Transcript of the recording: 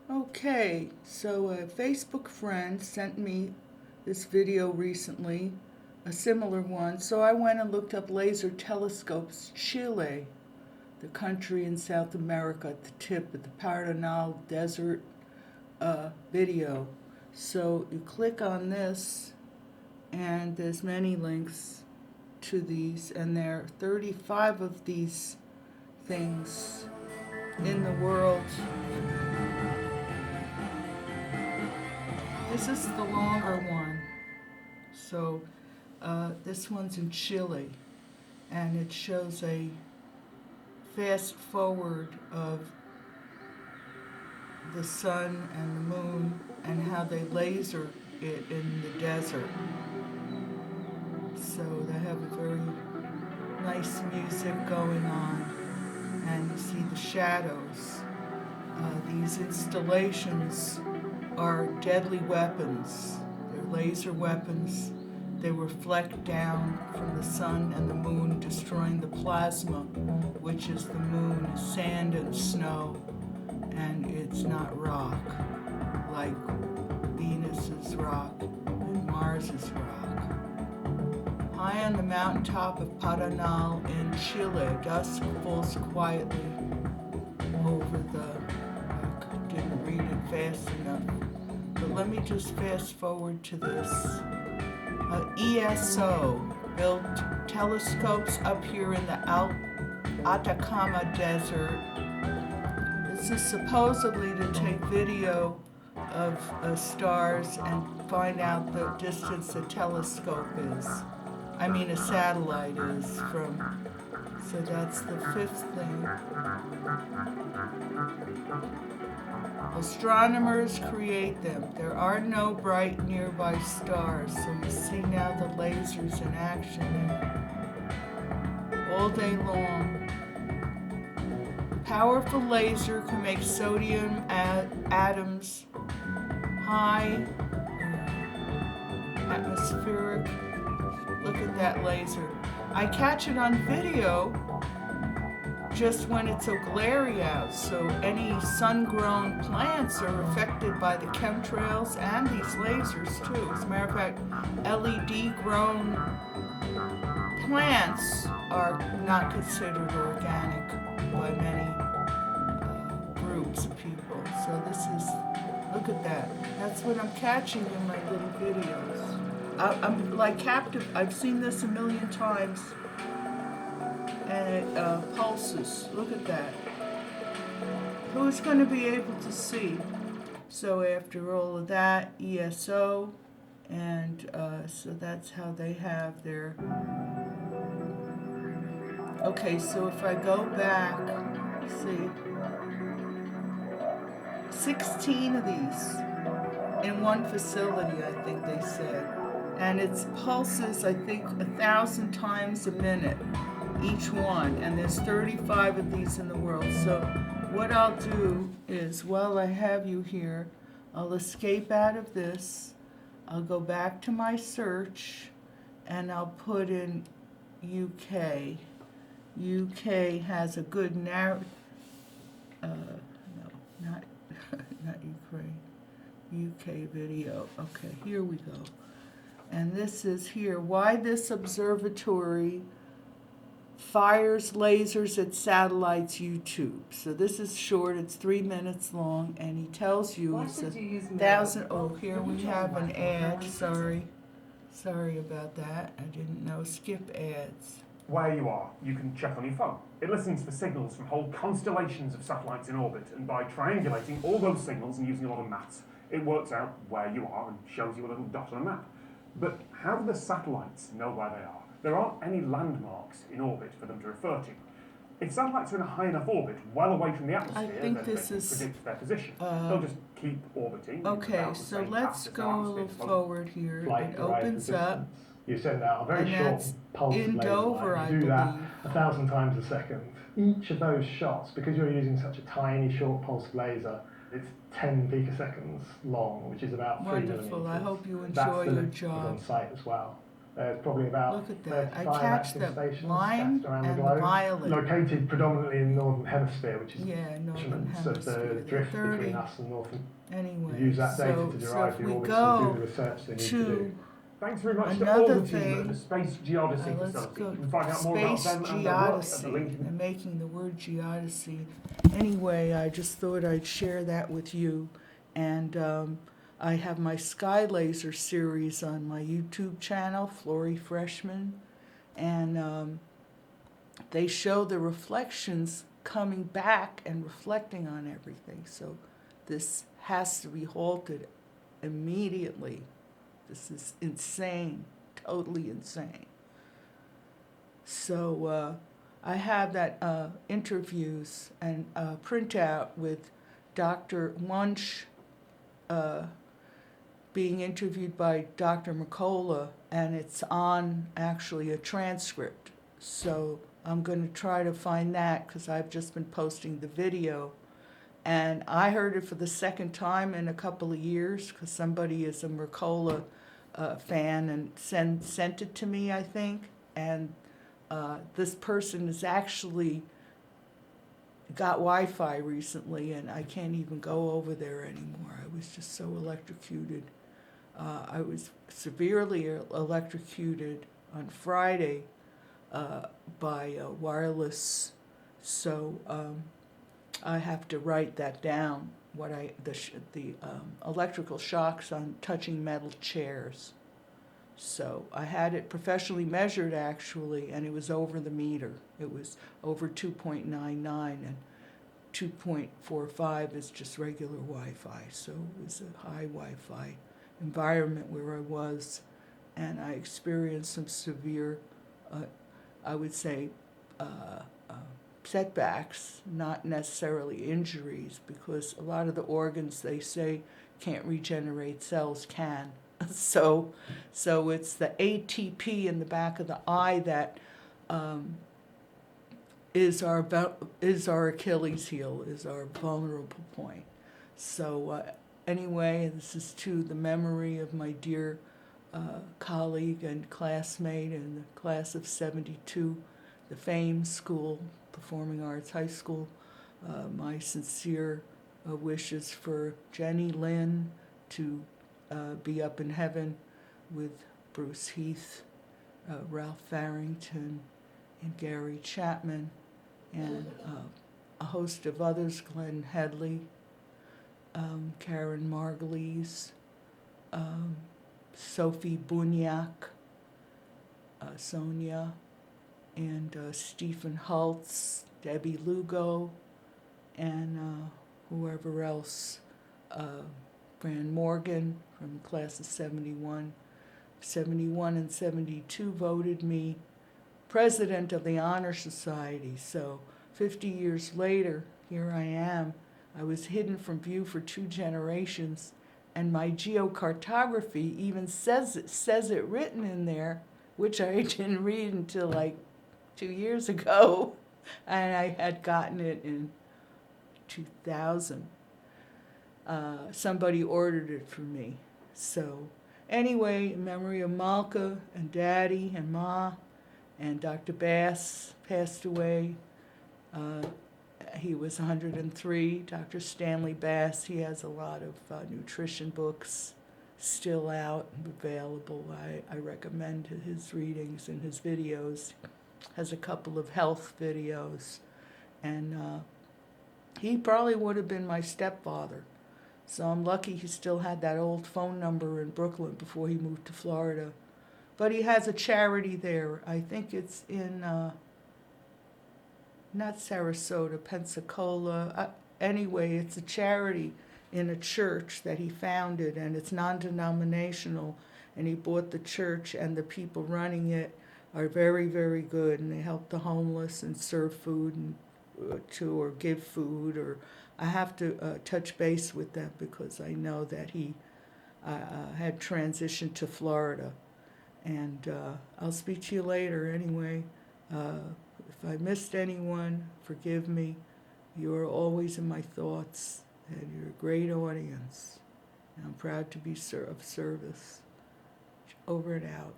Okay, so a Facebook friend sent me this video recently, a similar one, so I went and looked up laser telescopes, Chile, the country in South America at the tip of the Pineal Desert video. So you click on this, and there's many links to these, and there are 35 of these things in the world. This is the longer one. So this one's in Chile, and it shows a fast forward of the sun and the moon and how they laser it in the desert. So they have a very nice music going on, and you see the shadows. These installations are deadly weapons. They're laser weapons. They reflect down from the sun and the moon, destroying the plasma, which is the moon, sand and snow, and it's not rock, like Venus's rock and Mars's rock. High on the mountaintop of Pineal in Chile, dusk falls quietly over the... I didn't read it fast enough. But let me just fast forward to this. ESO built telescopes up here in the Atacama Desert. This is supposedly to take video of stars and find out the distance a telescope is. I mean, a satellite is from. So that's the fifth thing. Astronomers create them. There are no bright nearby stars, so you see now the lasers in action there. All day long. Powerful laser can make sodium atoms high atmospheric. Look at that laser. I catch it on video just when it's so glary out, so any sun-grown plants are affected by the chemtrails and these lasers too. As a matter of fact, LED-grown plants are not considered organic by many groups of people. So this is, look at that. That's what I'm catching in my little videos. I'm like captive. I've seen this a million times. And it pulses. Look at that. Who's going to be able to see? So after all of that, ESO, and so that's how they have their... Okay, so if I go back, see, 16 of these in one facility, I think they said. And it pulses, I think, 1,000 times a minute, each one. And there's 35 of these in the world. So what I'll do is, while I have you here, I'll escape out of this. I'll go back to my search, and I'll put in UK. UK has a good no, not Ukraine. UK video. Okay, here we go. And this is here, why this observatory fires lasers at satellites YouTube. So this is short, it's 3 minutes long, and he tells you it's 1,000. Oh, here we have an ad. Sorry about that. I didn't know. Skip ads. Where you are, you can check on your phone. It listens for signals from whole constellations of satellites in orbit, and by triangulating all those signals and using a lot of maths, it works out where you are and shows you a little dot on a map. But how do the satellites know where they are? There aren't any landmarks in orbit for them to refer to. If satellites are in a high enough orbit, well away from the atmosphere, then they can predict their position. They'll just keep orbiting. Okay, so let's go a little forward here. It opens up. You send out a very short pulse in laser Dover, line. I You do that believe. 1,000 times a second. Each of those shots, because you're using such a tiny short pulse laser, it's 10 picoseconds long, which is about 3 millimeters. Wonderful. I hope you That's enjoy the your length job. on site as well. There's probably about Look at that. I 35 catch active the stations lime scattered around the and the globe, violet. located predominantly in the Northern Hemisphere, which is Yeah, northern measurements of the hemisphere. drift 30. between us and North. Anyway, Use that data so to derive if the we orbits and do go the research they need to to do. Thanks very much to another all the team at thing, the Space Geodesy let's facility. go You can find out more about space them and their work at the link geodesy. in I'm making the word geodesy. Anyway, I just thought I'd share that with you. And I have my Sky Laser series on my YouTube channel, Flory Freshman. And they show the reflections coming back and reflecting on everything. So this has to be halted immediately. This is insane, totally insane. So I have that interviews and printout with Dr. Wunsch being interviewed by Dr. McCullough, and it's on actually a transcript. So I'm going to try to find that because I've just been posting the video. And I heard it for the second time in a couple of years because somebody is a Mercola fan and sent it to me, I think. And this person has actually got Wi-Fi recently, and I can't even go over there anymore. I was just so electrocuted. I was severely electrocuted on Friday by wireless, so I have to write that down. The electrical shocks on touching metal chairs. So I had it professionally measured actually, and it was over the meter. It was over 2.99, and 2.45 is just regular Wi-Fi. So it was a high Wi-Fi environment where I was, and I experienced some severe, I would say, setbacks, not necessarily injuries, because a lot of the organs they say can't regenerate, cells can. So it's the ATP in the back of the eye that is our Achilles heel, is our vulnerable point. So anyway, this is to the memory of my dear colleague and classmate in the class of 72, the FAME School, Performing Arts High School. My sincere wishes for Jenny Lynn to be up in heaven with Bruce Heath, Ralph Farrington, and Gary Chapman, and a host of others, Glenn Headley, Karen Margulies, Sophie Bunyak, Sonia, and Stephen Hultz, Debbie Lugo, and whoever else, Fran Morgan from the class of 71. 71 and 72 voted me president of the Honor Society. So 50 years later, here I am. I was hidden from view for 2 generations, and my geocartography even says it written in there, which I didn't read until like 2 years ago, and I had gotten it in 2000. Somebody ordered it for me. So anyway, in memory of Malka and Daddy and Ma, and Dr. Bass passed away. He was 103. Dr. Stanley Bass, he has a lot of nutrition books still out and available. I recommend his readings and his videos. Has a couple of health videos. And he probably would have been my stepfather. So I'm lucky he still had that old phone number in Brooklyn before he moved to Florida. But he has a charity there. I think it's in, not Sarasota, Pensacola. Anyway, it's a charity in a church that he founded, and it's non-denominational. And he bought the church, and the people running it are very, very good. And they help the homeless and serve food and or give food, or I have to touch base with them because I know that he had transitioned to Florida. And I'll speak to you later anyway. If I missed anyone, forgive me. You are always in my thoughts, and you're a great audience. And I'm proud to be of service. Over and out.